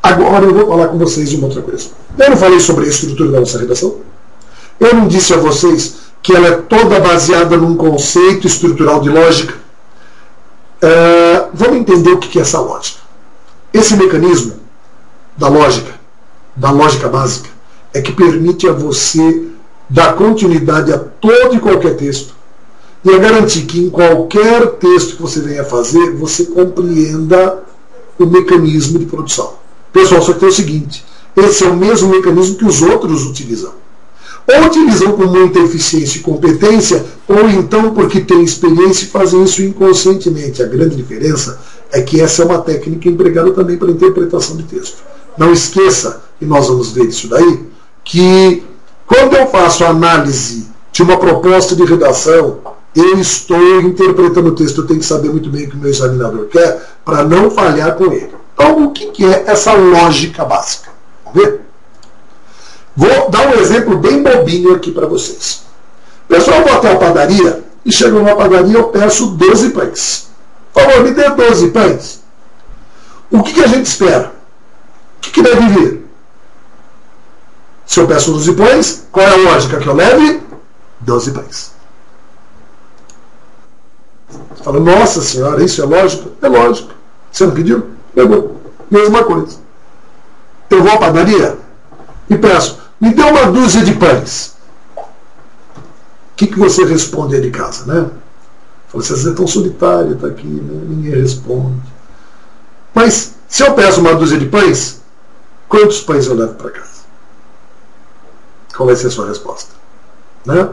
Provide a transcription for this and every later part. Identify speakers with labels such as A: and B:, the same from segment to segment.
A: Agora eu vou falar com vocês de uma outra coisa. Eu não falei sobre a estrutura da nossa redação? Eu não disse a vocês que ela é toda baseada num conceito estrutural de lógica? Vamos entender o que é essa lógica. Esse mecanismo da lógica básica, é que permite a você dar continuidade a todo e qualquer texto e a garantir que em qualquer texto que você venha fazer, você compreenda o mecanismo de produção. Pessoal, só que tem o seguinte, esse é o mesmo mecanismo que os outros utilizam. Ou utilizam com muita eficiência e competência, ou então porque têm experiência e fazem isso inconscientemente. A grande diferença é que essa é uma técnica empregada também para interpretação de texto. Não esqueça, e nós vamos ver isso daí, que quando eu faço a análise de uma proposta de redação, eu estou interpretando o texto, eu tenho que saber muito bem o que o meu examinador quer para não falhar com ele. Então, o que é essa lógica básica? Vamos ver? Vou dar um exemplo bem bobinho aqui para vocês. Pessoal, eu vou até a padaria e chego numa padaria e eu peço 12 pães. Por favor, me dê 12 pães. O que a gente espera? O que deve vir? Se eu peço 12 pães, qual é a lógica que eu leve? 12 pães. Você fala, nossa senhora, isso é lógico? É lógico. Você não pediu? Pegou. Mesma coisa. Eu vou à padaria e peço, me dê uma dúzia de pães. O que você responde aí de casa, né? Fala, você é tão solitário, está aqui, né? Ninguém responde. Mas, se eu peço uma dúzia de pães, quantos pães eu levo para casa? Qual vai ser a sua resposta? Né?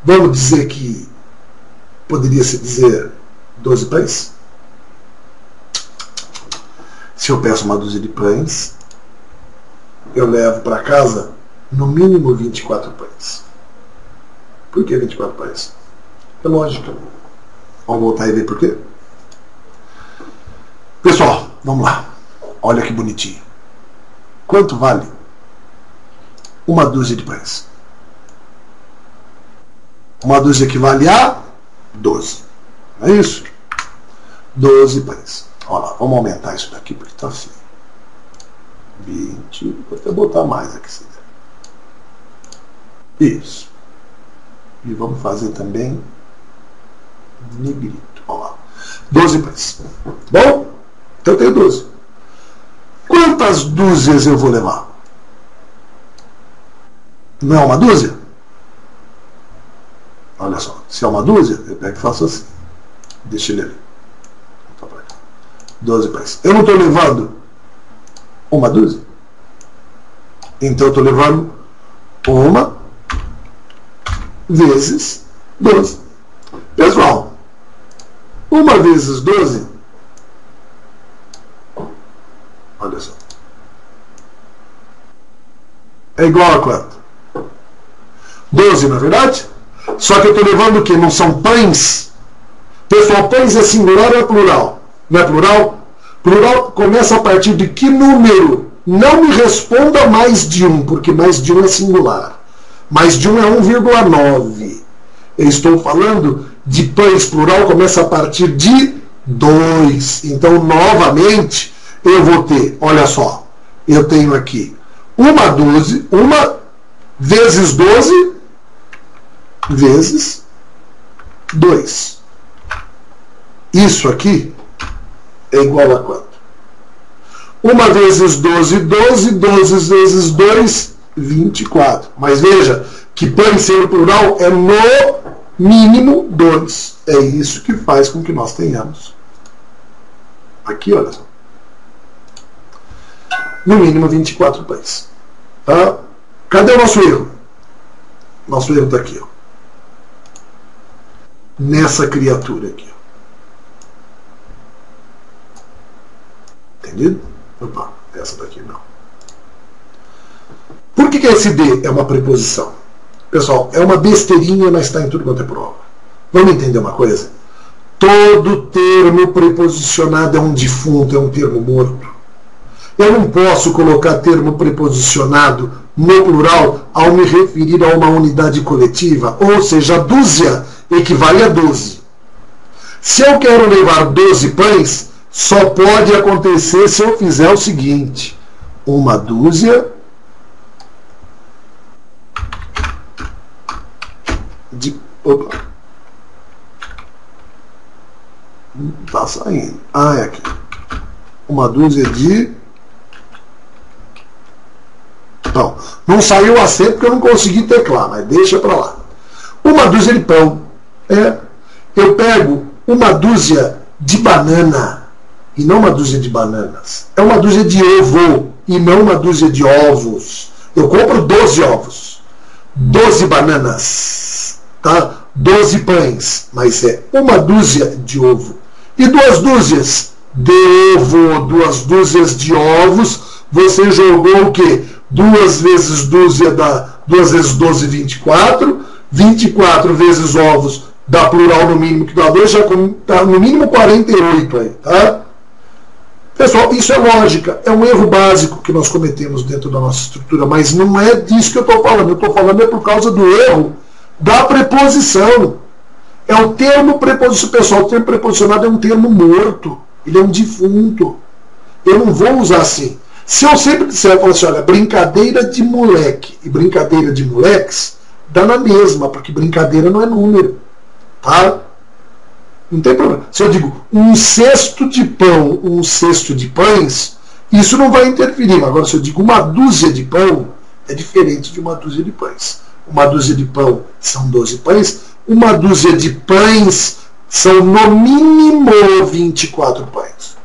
A: Vamos dizer que poderia-se dizer 12 pães? Se eu peço uma dúzia de pães, eu levo para casa no mínimo 24 pães. Por que 24 pães? É lógico. Vamos voltar e ver por quê? Pessoal, vamos lá. Olha que bonitinho. Quanto vale uma dúzia de pães? Uma dúzia equivale a 12. Não é isso? 12 pães. Olha lá, vamos aumentar isso daqui porque está assim. 20. Vou até botar mais aqui se der. Isso. E vamos fazer também negrito. Olha lá. 12 pães. Bom? Então eu tenho 12. Quantas dúzias eu vou levar? Não é uma dúzia? Olha só. Se é uma dúzia, eu pego e faço assim. Deixa ele ali. 12 pães. Eu não estou levando uma dúzia? Então eu estou levando uma vezes 12. Pessoal, uma vezes 12, olha só, é igual a quanto? 12, não é verdade? Só que eu estou levando o quê? Não são pães? Pessoal, pães é singular ou é plural? Não é plural? Plural começa a partir de que número? Não me responda mais de 1, porque mais de 1 é singular. Mais de 1 é 1,9. Eu estou falando de pães, plural começa a partir de 2. Então, novamente, eu vou ter, olha só, eu tenho aqui uma vezes 12 vezes 2. Isso aqui é igual a quanto? 1 vezes 12, 12, 12 vezes 2, 24. Mas veja que pães sendo plural é no mínimo 2. É isso que faz com que nós tenhamos. Aqui, olha só. No mínimo 24 pães. Tá? Cadê o nosso erro? Nosso erro está aqui, ó. Nessa criatura aqui, ó. Entendido? Opa, essa daqui não. Por que esse D é uma preposição? Pessoal, é uma besteirinha, mas está em tudo quanto é prova. Vamos entender uma coisa? Todo termo preposicionado é um defunto, é um termo morto. Eu não posso colocar termo preposicionado no plural ao me referir a uma unidade coletiva, ou seja, a dúzia equivale a 12. Se eu quero levar 12 pães, só pode acontecer se eu fizer o seguinte. uma dúzia de... Opa. Não tá saindo. Ah, é aqui. Uma dúzia de... Então, não saiu o acento porque eu não consegui teclar, mas deixa para lá. Uma dúzia de pão. Eu pego uma dúzia de banana e não uma dúzia de bananas. É uma dúzia de ovo e não uma dúzia de ovos. Eu compro 12 ovos, 12 bananas, tá? 12 pães, mas é uma dúzia de ovo. E 2 dúzias de ovo, 2 dúzias de ovos, você jogou o quê? 2 vezes dúzia dá 2 vezes 12, 24. 24 vezes ovos dá plural no mínimo, que dá 2, já está no mínimo 48 aí, tá? Pessoal, isso é lógica, é um erro básico que nós cometemos dentro da nossa estrutura, mas não é disso que eu estou falando. Eu estou falando é por causa do erro da preposição. É o termo preposicionado. Pessoal, o termo preposicionado é um termo morto, ele é um defunto. Eu não vou usar assim. Se eu sempre disser, eu falo assim, olha, brincadeira de moleque e brincadeira de moleques, dá na mesma, porque brincadeira não é número, tá? Não tem problema. Se eu digo um cesto de pão, um cesto de pães, isso não vai interferir. Agora, se eu digo uma dúzia de pão, é diferente de uma dúzia de pães. Uma dúzia de pão são 12 pães, uma dúzia de pães são no mínimo 24 pães.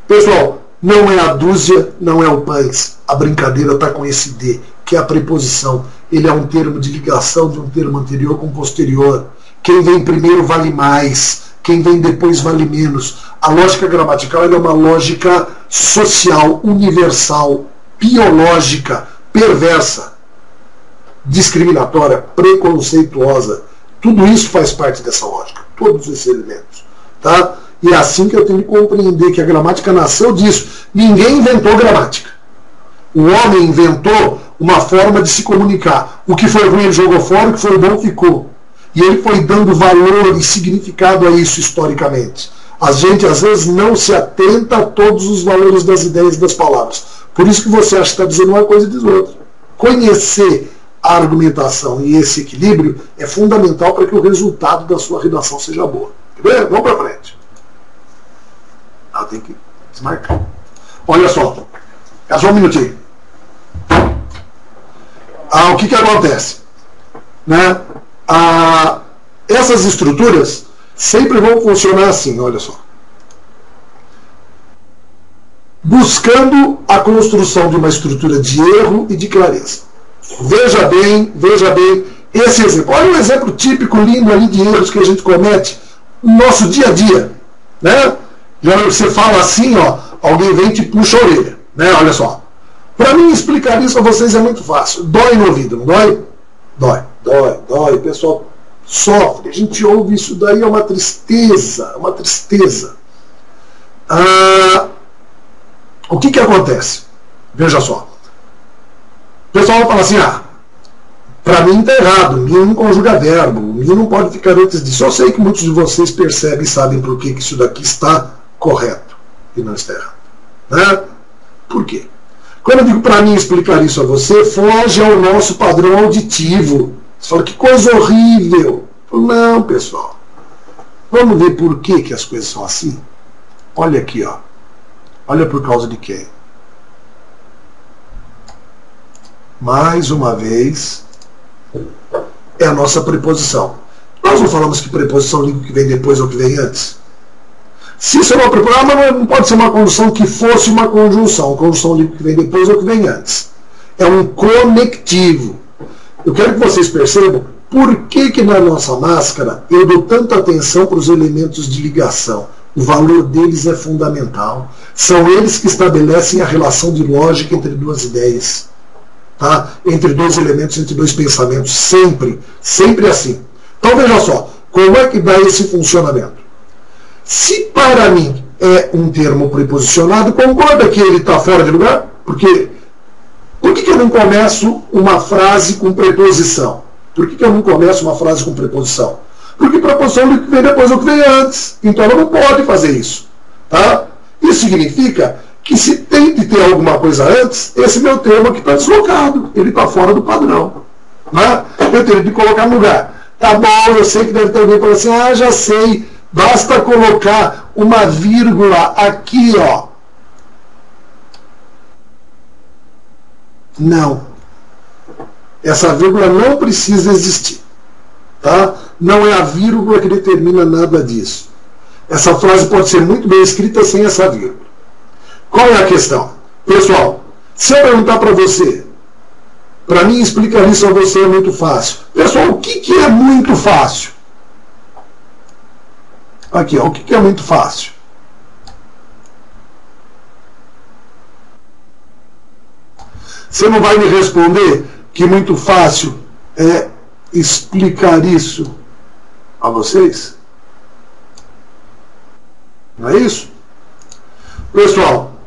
A: Pessoal, não é a dúzia, não é o pães. A brincadeira está com esse D, que é a preposição. Ele é um termo de ligação de um termo anterior com posterior. Quem vem primeiro vale mais, quem vem depois vale menos. A lógica gramatical é uma lógica social, universal, biológica, perversa, discriminatória, preconceituosa. Tudo isso faz parte dessa lógica, todos esses elementos, tá? E é assim que eu tenho que compreender que a gramática nasceu disso. Ninguém inventou gramática. O homem inventou uma forma de se comunicar. O que foi ruim ele jogou fora, o que foi bom ficou. E ele foi dando valor e significado a isso historicamente. A gente às vezes não se atenta a todos os valores das ideias e das palavras. Por isso que você acha que está dizendo uma coisa e diz outra. Conhecer a argumentação e esse equilíbrio é fundamental para que o resultado da sua redação seja boa. Vamos para frente. Tem que desmarcar. Olha só. É só um minutinho. O que acontece? Né? Essas estruturas sempre vão funcionar assim, olha só. Buscando a construção de uma estrutura de erro e de clareza. Veja bem esse exemplo. Olha um exemplo típico, lindo ali de erros que a gente comete no nosso dia a dia. Né? Já você fala assim, ó, alguém vem e te puxa a orelha. Né? Olha só. Para mim explicar isso a vocês é muito fácil. Dói no ouvido, não dói? Dói. O pessoal sofre. A gente ouve isso daí, é uma tristeza. O que acontece? Veja só. O pessoal fala assim, para mim está errado, mim não conjuga verbo, mim não pode ficar antes disso. Eu sei que muitos de vocês percebem e sabem por que isso daqui está correto e não está errado. Né? Por quê? Quando eu digo para mim explicar isso a você, foge ao nosso padrão auditivo. Você fala, que coisa horrível. Não, pessoal. Vamos ver por que as coisas são assim? Olha aqui, ó. Olha por causa de quem? Mais uma vez, é a nossa preposição. Nós não falamos que preposição liga o que vem depois ou o que vem antes? Se isso é uma preposição, mas não pode ser uma conjunção que fosse uma conjunção. A conjunção liga o que vem depois ou o que vem antes. É um conectivo. Eu quero que vocês percebam por que na nossa máscara eu dou tanta atenção para os elementos de ligação. O valor deles é fundamental. São eles que estabelecem a relação de lógica entre duas ideias. Tá? Entre dois elementos, entre dois pensamentos. Sempre assim. Então veja só, como é que dá esse funcionamento? Se para mim é um termo preposicionado, concorda que ele está fora de lugar? Por que eu não começo uma frase com preposição? Por que eu não começo uma frase com preposição? Porque preposição vem depois ou que vem antes. Então ela não pode fazer isso. Tá? Isso significa que se tem de ter alguma coisa antes, esse meu termo aqui está deslocado, ele está fora do padrão. Né? Eu teria de colocar no lugar. Tá bom, eu sei que deve ter alguém falando assim, ah, já sei, basta colocar uma vírgula aqui, ó. Não. Essa vírgula não precisa existir. Tá? Não é a vírgula que determina nada disso. Essa frase pode ser muito bem escrita sem essa vírgula. Qual é a questão? Pessoal, se eu perguntar para você, para mim explicar isso a você é muito fácil. Pessoal, o que é muito fácil? Aqui, ó, o que é muito fácil? Você não vai me responder que muito fácil é explicar isso a vocês? Não é isso? Pessoal,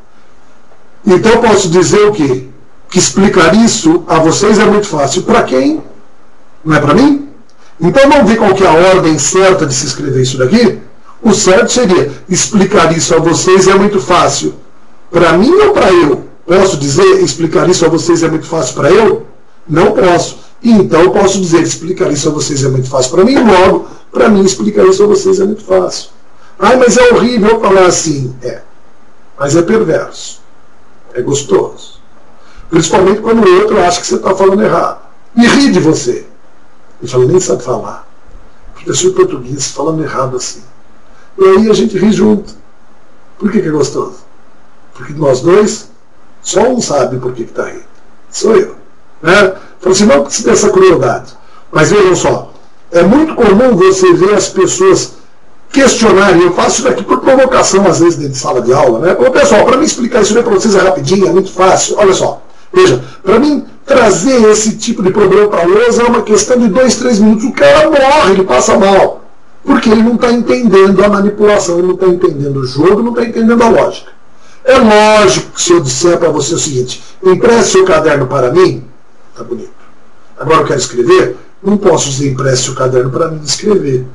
A: então eu posso dizer o quê? Que explicar isso a vocês é muito fácil. Para quem? Não é para mim? Então vamos ver qual que é a ordem certa de se escrever isso daqui? O certo seria explicar isso a vocês é muito fácil. Para mim ou para eu? Posso dizer explicar isso a vocês é muito fácil para eu? Não posso. Então eu posso dizer explicar isso a vocês é muito fácil para mim, logo, para mim explicar isso a vocês é muito fácil. Ai, mas é horrível falar assim. É. Mas é perverso. É gostoso. Principalmente quando o outro acha que você está falando errado. E ri de você. Ele fala, nem sabe falar. Professor português falando errado assim. E aí a gente ri junto. Por que é gostoso? Porque nós dois, só um sabe por que está rindo. Sou eu. Né? Então, assim, não precisa dessa crueldade. Mas vejam só. É muito comum você ver as pessoas questionarem. Eu faço isso daqui por provocação, às vezes, dentro de sala de aula. Né? Ô, pessoal, para mim explicar isso para vocês é rapidinho, é muito fácil. Olha só. Veja, para mim trazer esse tipo de problema para a lousa é uma questão de 2, 3 minutos. O cara morre, ele passa mal. Porque ele não está entendendo a manipulação, ele não está entendendo o jogo, não está entendendo a lógica. É lógico que se eu disser para você o seguinte, empreste seu caderno para mim, tá bonito. Agora eu quero escrever, não posso dizer empreste seu caderno para mim escrever.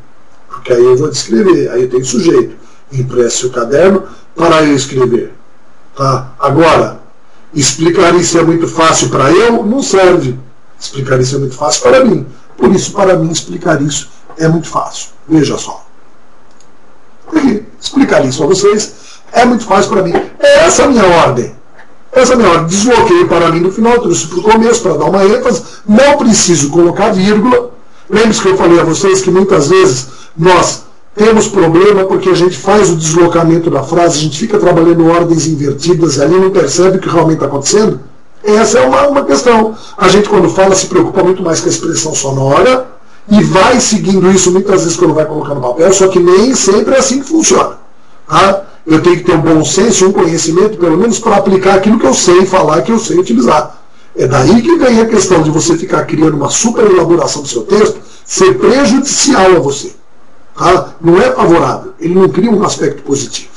A: Porque aí eu vou descrever, aí eu tenho sujeito. Empreste seu caderno para eu escrever. Tá? Agora, explicar isso é muito fácil para eu, não serve. Explicar isso é muito fácil para mim. Por isso, para mim, explicar isso é muito fácil. Veja só. Explicar isso a vocês é muito fácil para mim. Essa é a minha ordem. Essa é a minha ordem. Desloquei para mim no final, trouxe para o começo para dar uma ênfase. Não preciso colocar vírgula. Lembre-se que eu falei a vocês que muitas vezes nós temos problema porque a gente faz o deslocamento da frase, a gente fica trabalhando ordens invertidas e ali não percebe o que realmente está acontecendo. Essa é uma questão. A gente, quando fala, se preocupa muito mais com a expressão sonora e vai seguindo isso muitas vezes quando vai colocar no papel, só que nem sempre é assim que funciona. Tá? Eu tenho que ter um bom senso, um conhecimento, pelo menos, para aplicar aquilo que eu sei falar, que eu sei utilizar. É daí que vem a questão de você ficar criando uma super elaboração do seu texto, ser prejudicial a você. Tá? Não é favorável, ele não cria um aspecto positivo.